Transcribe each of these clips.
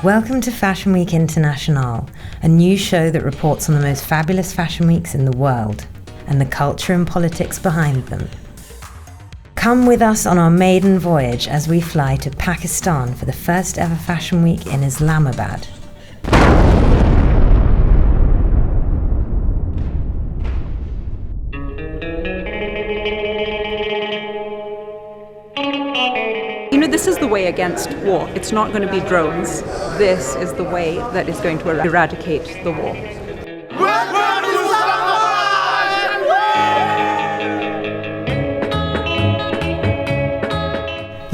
Welcome to Fashion Week International, a new show that reports on the most fabulous fashion weeks in the world and the culture and politics behind them. Come with us on our maiden voyage as we fly to Pakistan for the first ever Fashion Week in Islamabad. This is the way against war. It's not going to be drones. This is the way that is going to eradicate the war.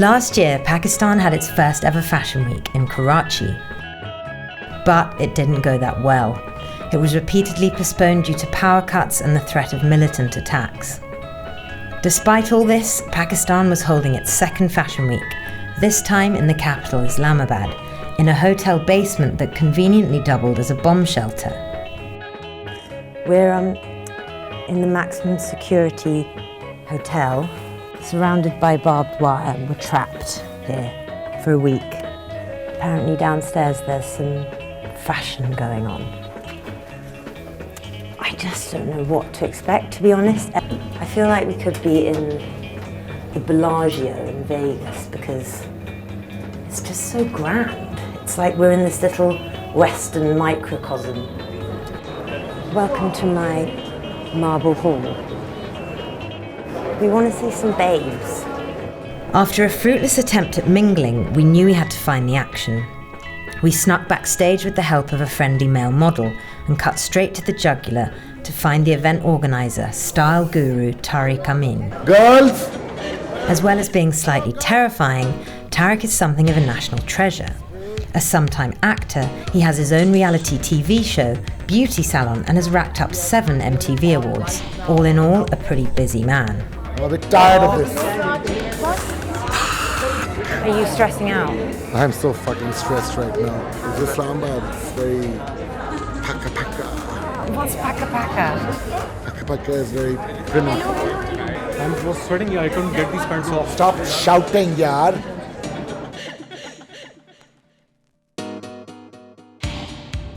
Last year, Pakistan had its first ever Fashion Week in Karachi. But it didn't go that well. It was repeatedly postponed due to power cuts and the threat of militant attacks. Despite all this, Pakistan was holding its second Fashion Week, this time in the capital Islamabad, in a hotel basement that conveniently doubled as a bomb shelter. We're in the maximum security hotel, surrounded by barbed wire, and we're trapped here for a week. Apparently downstairs there's some fashion going on. I just don't know what to expect, to be honest. I feel like we could be in the Bellagio in Vegas because it's just so grand. It's like we're in this little Western microcosm. Welcome to my marble hall. We want to see some babes. After a fruitless attempt at mingling, we knew we had to find the action. We snuck backstage with the help of a friendly male model and cut straight to the jugular to find the event organizer, style guru Tariq Amin. Girls! As well as being slightly terrifying, Tariq is something of a national treasure. A sometime actor, he has his own reality TV show, beauty salon, and has racked up 7 MTV awards. All in all, a pretty busy man. I'm a bit tired of this. Are you stressing out? I'm so fucking stressed right now. It's Islamabad. It's very paka. What's paka? Paka is very primitive. I was sweating, I couldn't get these pants off. Stop shouting, yaar.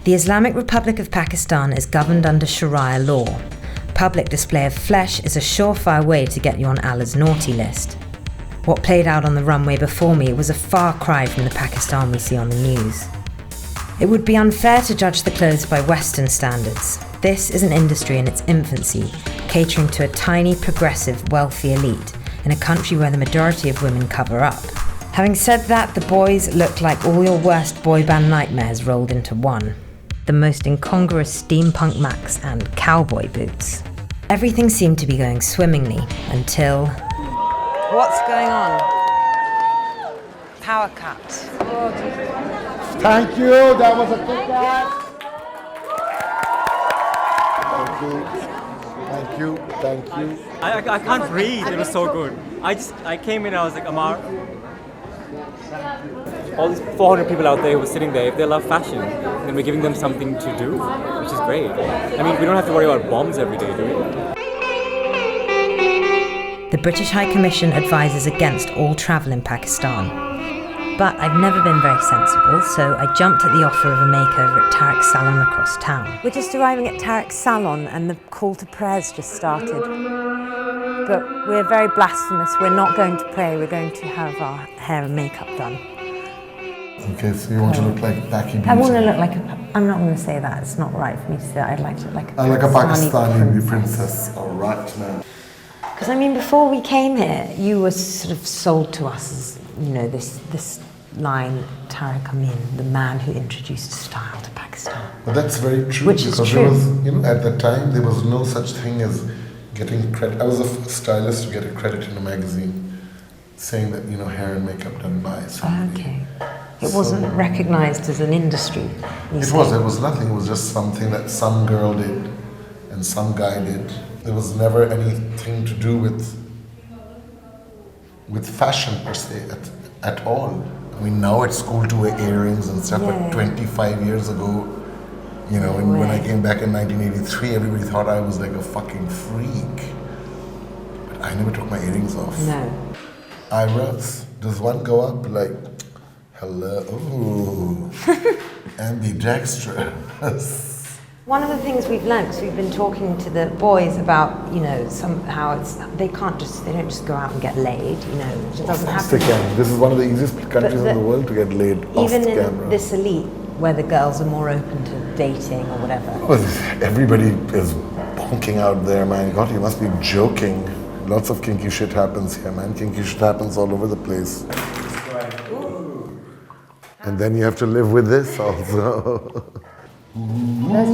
The Islamic Republic of Pakistan is governed under Sharia law. Public display of flesh is a surefire way to get you on Allah's naughty list. What played out on the runway before me was a far cry from the Pakistan we see on the news. It would be unfair to judge the clothes by Western standards. This is an industry in its infancy, catering to a tiny, progressive, wealthy elite in a country where the majority of women cover up. Having said that, the boys look like all your worst boy band nightmares rolled into one. The most incongruous steampunk Macs and cowboy boots. Everything seemed to be going swimmingly until... What's going on? Power cut. Thank you, that was a good one. Thank you. I can't breathe, it was so good. I came in, I was like, Amar, all these 400 people out there who were sitting there, if they love fashion, then we're giving them something to do, which is great. I mean, we don't have to worry about bombs every day, do we? The British High Commission advises against all travel in Pakistan. But I've never been very sensible, so I jumped at the offer of a makeover at Tariq's salon across town. We're just arriving at Tariq's salon and the call to prayers just started. But we're very blasphemous. We're not going to pray, we're going to have our hair and makeup done. Okay, so you want to look like Paki Beauty? I want to look like I'm not going to say that, it's not right for me to say that. I'd like to look like a Pakistani princess. All right, man. Because I mean, before we came here, you were sort of sold to us as, you know, this line, Tariq Amin, the man who introduced style to Pakistan. But that's very true. Which because is true. There was, at the time, there was no such thing as getting credit. I was a stylist to get a credit in a magazine saying that, hair and makeup done by somebody. Okay. It wasn't recognized as an industry. It was nothing. It was just something that some girl did and some guy did. There was never anything to do with fashion per se at all. I mean, now it's cool to wear earrings and stuff, but 25 years ago, and when I came back in 1983, everybody thought I was like a fucking freak. But I never took my earrings off. No. Eyebrows, does one go up like Hello. Ooh. Ambidextrous. One of the things we've learned, because we've been talking to the boys about, somehow they don't just go out and get laid, it doesn't happen. This is one of the easiest countries in the world to get laid off even in camera. this elite, where the girls are more open to dating or whatever. Well, everybody is bonking out there, man. God, you must be joking. Lots of kinky shit happens here, man. Kinky shit happens all over the place. And then you have to live with this also. There's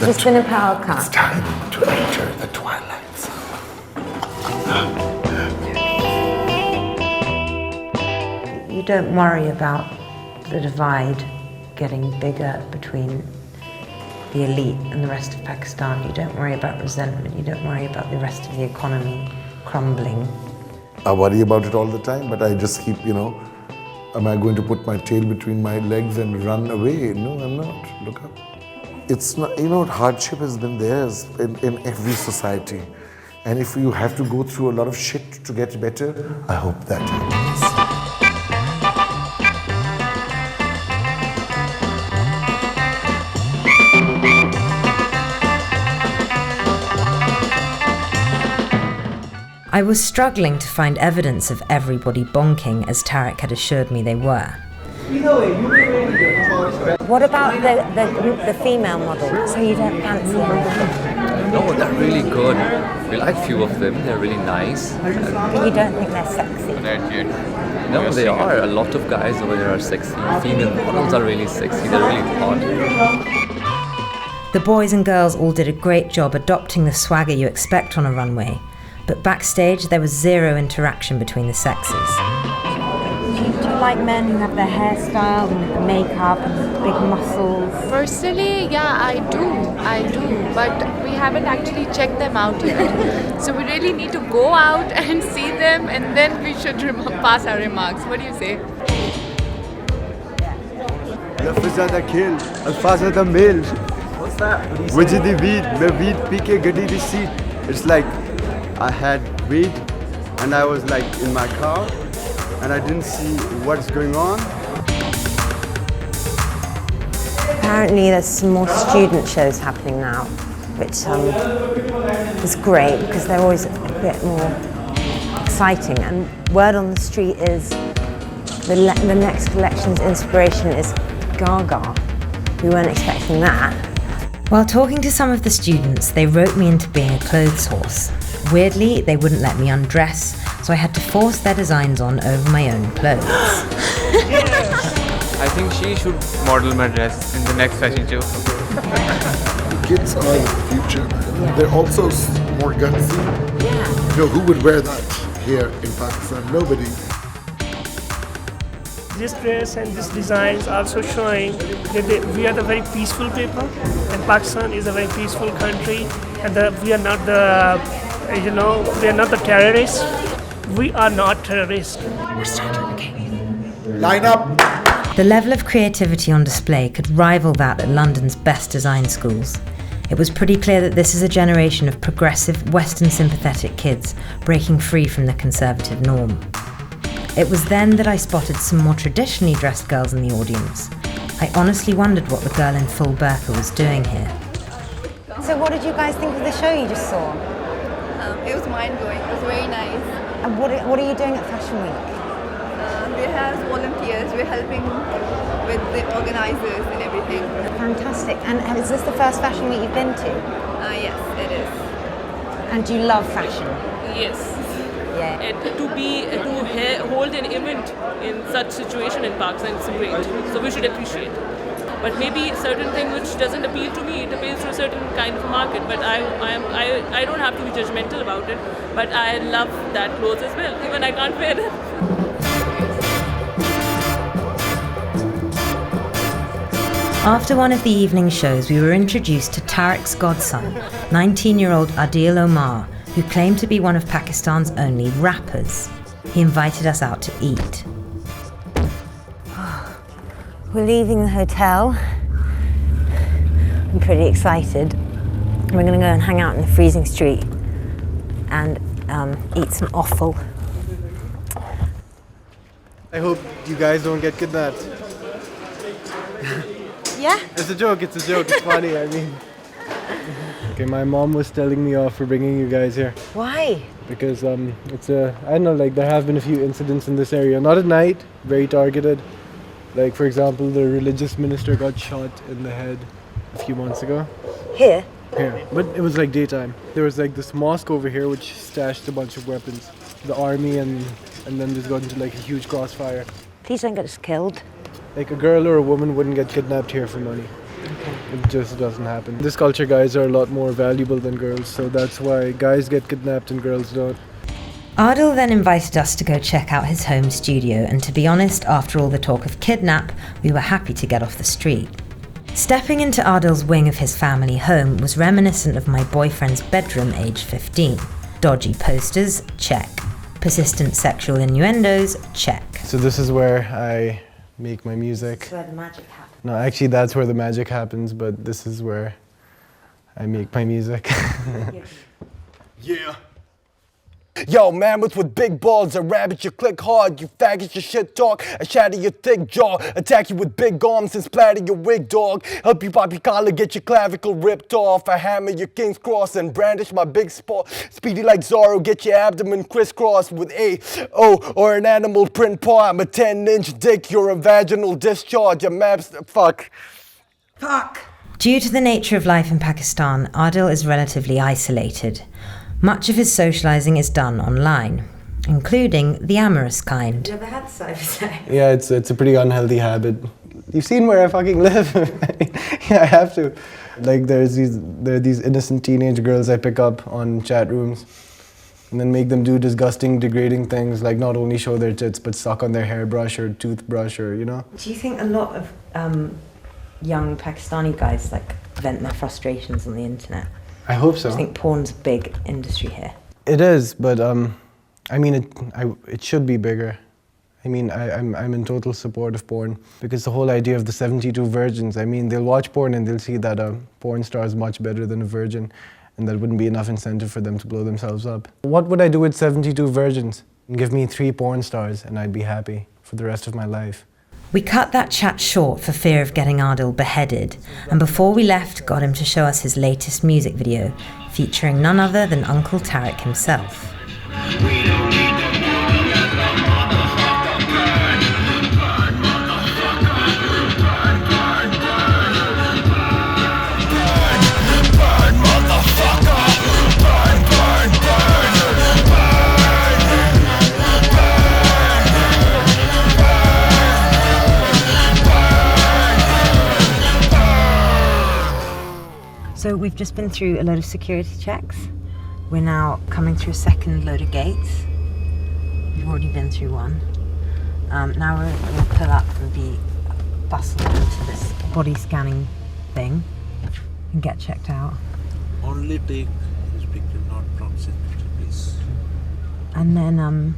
just been a power cut. It's time to enter the twilight zone. You don't worry about the divide getting bigger between the elite and the rest of Pakistan. You don't worry about resentment. You don't worry about the rest of the economy crumbling. I worry about it all the time, but I just keep, am I going to put my tail between my legs and run away? No, I'm not. Look up. It's not, hardship has been there in every society. And if you have to go through a lot of shit to get better, I hope that happens. I was struggling to find evidence of everybody bonking as Tarek had assured me they were. What about the female model? So you don't fancy them? No, they're really good. We like few of them. They're really nice. But you don't think they're sexy? No, they are. A lot of guys over there are sexy. Female models are really sexy. They're really hot. The boys and girls all did a great job adopting the swagger you expect on a runway. But backstage, there was zero interaction between the sexes. Do you like men who have their hairstyle and the makeup and the big muscles? Personally, yeah, I do, but we haven't actually checked them out yet. So we really need to go out and see them, and then we should pass our remarks. What do you say? ज़्यादा खेल अल्फाज ज़्यादा mail वजदी weed मैं weed P के गड्डी दी seat. It's like I had weed and I was like in my car and I didn't see what's going on. Apparently there's some more student shows happening now, which is great because they're always a bit more exciting. And word on the street is the next election's inspiration is Gaga. We weren't expecting that. While talking to some of the students, they roped me into being a clothes horse. Weirdly, they wouldn't let me undress, so I had to force their designs on over my own clothes. I think she should model my dress in the next fashion show. Kids are the future, man. Yeah. They're also more gutsy. Yeah. Who would wear that here in Pakistan? Nobody. This dress and this design is also showing that we are the very peaceful people, and Pakistan is a very peaceful country, and we are not we are not the terrorists. We are not terrorists. We're starting. Okay. Line up. The level of creativity on display could rival that at London's best design schools. It was pretty clear that this is a generation of progressive, Western sympathetic kids breaking free from the conservative norm. It was then that I spotted some more traditionally dressed girls in the audience. I honestly wondered what the girl in full burqa was doing here. So what did you guys think of the show you just saw? It was mind-blowing. It was very nice. And what are you doing at Fashion Week? We have volunteers. We're helping with the organizers and everything. Fantastic. And is this the first Fashion Week you've been to? Yes, it is. And do you love fashion? Yes. Yeah. And to hold an event in such situation in Pakistan is great. So we should appreciate. But maybe certain thing which doesn't appeal to me, it appeals to a certain kind of market. But I don't have to be judgmental about it. But I love that clothes as well. Even I can't wear them. After one of the evening shows, we were introduced to Tarek's godson, 19-year-old Adil Omar, who claimed to be one of Pakistan's only rappers. He invited us out to eat. We're leaving the hotel. I'm pretty excited. We're going to go and hang out in the freezing street and eat some offal. I hope you guys don't get kidnapped. Yeah? It's a joke, it's funny, I mean. Okay, my mom was telling me off for bringing you guys here. Why? Because it's I don't know, like there have been a few incidents in this area. Not at night, very targeted. Like for example, the religious minister got shot in the head a few months ago. Here? Here, but it was like daytime. There was like this mosque over here which stashed a bunch of weapons. The army and then this got into like a huge crossfire. Please don't get us killed. Like a girl or a woman wouldn't get kidnapped here for money. Okay. It just doesn't happen. This culture, guys are a lot more valuable than girls, so that's why guys get kidnapped and girls don't. Adil then invited us to go check out his home studio, and to be honest, after all the talk of kidnap, we were happy to get off the street. Stepping into Adil's wing of his family home was reminiscent of my boyfriend's bedroom aged 15. Dodgy posters, check. Persistent sexual innuendos, check. So this is where I make my music. That's where the magic happens. No, actually that's where the magic happens, but this is where I make my music. Yeah. Yo, mammoth with big balls, a rabbit, you click hard, you faggot, your shit talk, I shatter your thick jaw, attack you with big arms and splatter your wig, dog, help you pop your collar, get your clavicle ripped off, I hammer your king's cross and brandish my big spot, speedy like Zorro, get your abdomen crisscrossed with A, O, or an animal print paw, I'm a 10-inch dick, you're a vaginal discharge, your maps, fuck. Due to the nature of life in Pakistan, Adil is relatively isolated. Much of his socialising is done online, including the amorous kind. You ever had cybersex? Yeah, it's a pretty unhealthy habit. You've seen where I fucking live. Yeah, I have to. Like there are these innocent teenage girls I pick up on chat rooms and then make them do disgusting, degrading things like not only show their tits but suck on their hairbrush or toothbrush or, you know. Do you think a lot of young Pakistani guys like vent their frustrations on the internet? I hope so. I think porn's a big industry here. It is, but I mean, it should be bigger. I mean, I'm in total support of porn because the whole idea of the 72 virgins, I mean, they'll watch porn and they'll see that a porn star is much better than a virgin, and that wouldn't be enough incentive for them to blow themselves up. What would I do with 72 virgins? Give me 3 porn stars and I'd be happy for the rest of my life. We cut that chat short for fear of getting Adil beheaded, and before we left, got him to show us his latest music video, featuring none other than Uncle Tariq himself. So we've just been through a load of security checks. We're now coming through a second load of gates. We've already been through one. Now we're going to pull up and be bustled into this body scanning thing and get checked out. Only take his picture, not proxy picture, please. And then,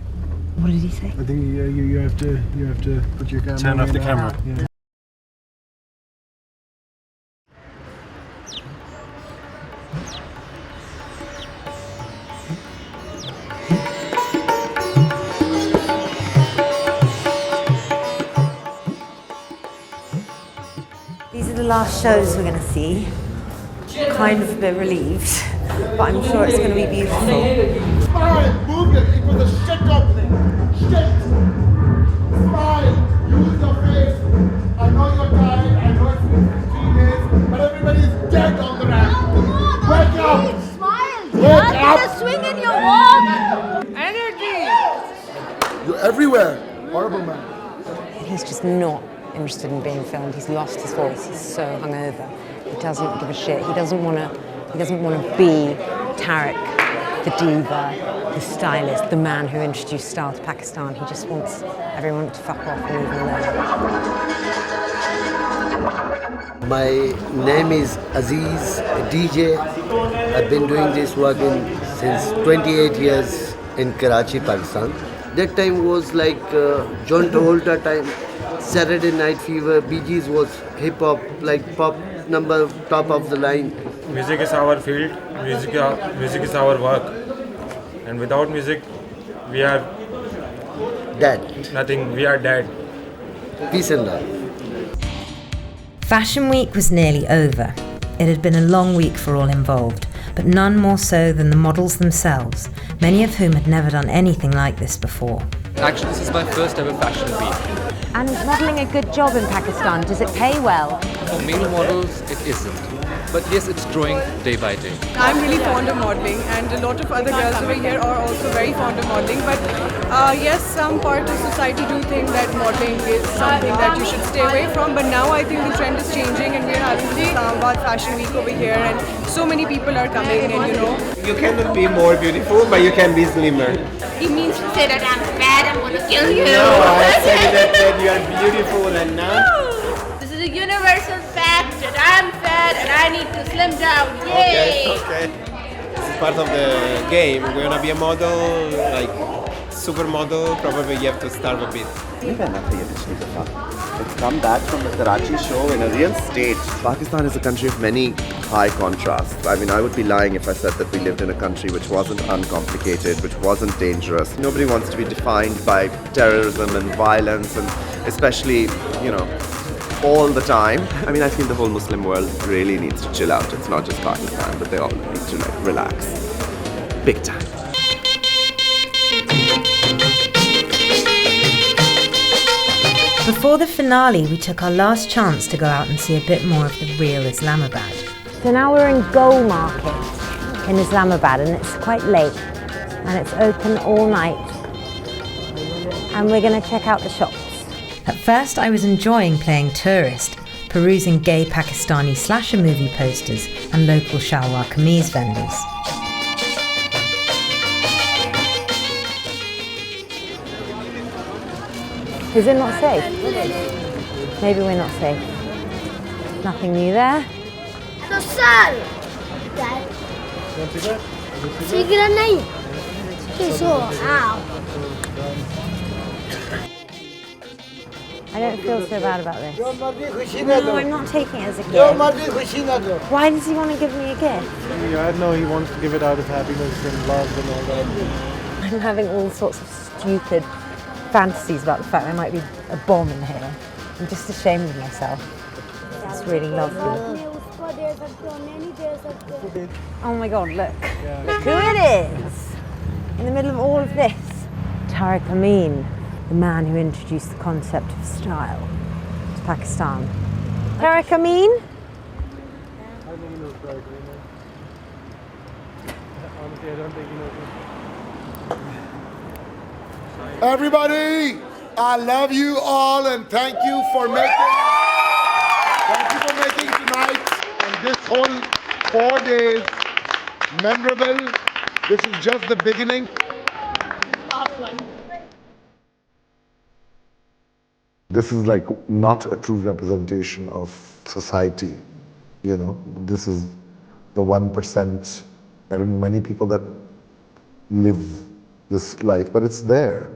what did he say? I think you have to put your camera. Turn off the camera. Yeah. These are the last shows we're going to see. Kind of a bit relieved, but I'm sure it's going to be beautiful. Smile, move it. It was a shit opening. Shit. Smile. Use your face. I know you're tired. I know it's been 3 days, but everybody's dead on the ramp. Wake up. Smile. Wake up. Get a swing in your walk. Energy. You're everywhere. Horrible man. He's just not interested in being filmed. He's lost his voice. He's so hungover. He doesn't give a shit. He doesn't want to be Tariq, the diva, the stylist, the man who introduced style to Pakistan. He just wants everyone to fuck off and leave him alone. My name is Aziz, a DJ. I've been doing this work since 28 years in Karachi, Pakistan. That time was like John Travolta time, Saturday Night Fever, Bee Gees was hip-hop, like pop number, top of the line. Music is our field, music is our work. And without music, we are Dead. Nothing. We are dead. Peace and love. Fashion Week was nearly over. It had been a long week for all involved, but none more so than the models themselves, many of whom had never done anything like this before. Actually, this is my first ever fashion week. And modelling a good job in Pakistan, does it pay well? For male models, it isn't. But yes, it's growing day by day. I'm really fond of modeling, and a lot of other girls over here are also very fond of modeling. But yes, some part of society do think that modeling is something that you should stay away from. But now I think the trend is changing, and we're having the Islamabad Fashion Week over here, and so many people are coming, and You cannot be more beautiful, but you can be slimmer. He means to say that I'm fat, I'm gonna kill you. No, I said that you are beautiful and not. This is a universal fact that I'm fat and I need to slim down. Yay! Okay. This is part of the game. We're gonna be a model, like supermodel. Probably you have to starve a bit. It's come back from the Karachi show in a real state. Pakistan is a country of many high contrasts. I mean, I would be lying if I said that we lived in a country which wasn't uncomplicated, which wasn't dangerous. Nobody wants to be defined by terrorism and violence, and especially, all the time. I mean, I feel the whole Muslim world really needs to chill out. It's not just Pakistan, but they all need to relax. Big time. Before the finale, we took our last chance to go out and see a bit more of the real Islamabad. So now we're in Gold Market in Islamabad, and it's quite late, and it's open all night, and we're going to check out the shops. At first, I was enjoying playing tourist, perusing gay Pakistani slasher movie posters and local shalwar kameez vendors. Is it not safe? Maybe we're not safe. Nothing new there. I don't feel so bad about this. No, I'm not taking it as a gift. Why does he want to give me a gift? Yeah, no, he wants to give it out of happiness and love and all that. I'm having all sorts of stupid fantasies about the fact there might be a bomb in here. I'm just ashamed of myself. It's really lovely. Oh my god, look. Look who it is! In the middle of all of this. Tariq Amin, the man who introduced the concept of style to Pakistan. Tariq Amin? Honestly, I don't think he knows. Everybody, I love you all and thank you for making tonight and this whole 4 days memorable. This is just the beginning. This is like not a true representation of society, This is the 1%. There are many people that live this life, but it's there.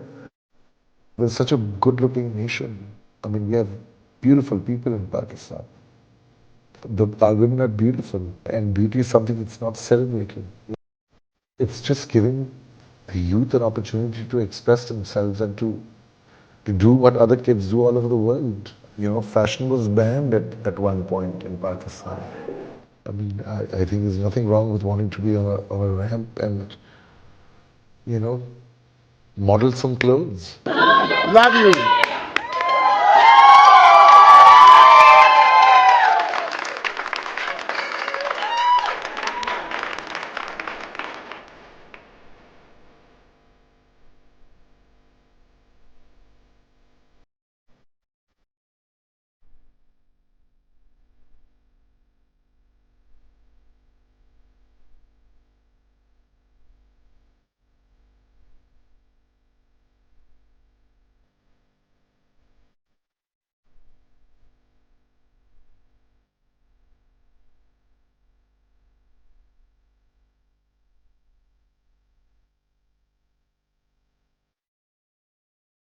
We're such a good-looking nation. I mean, we have beautiful people in Pakistan. Our women are beautiful, and beauty is something that's not celebrated. It's just giving the youth an opportunity to express themselves and to do what other kids do all over the world. Fashion was banned at one point in Pakistan. I mean, I think there's nothing wrong with wanting to be on a ramp and, model some clothes. Love you.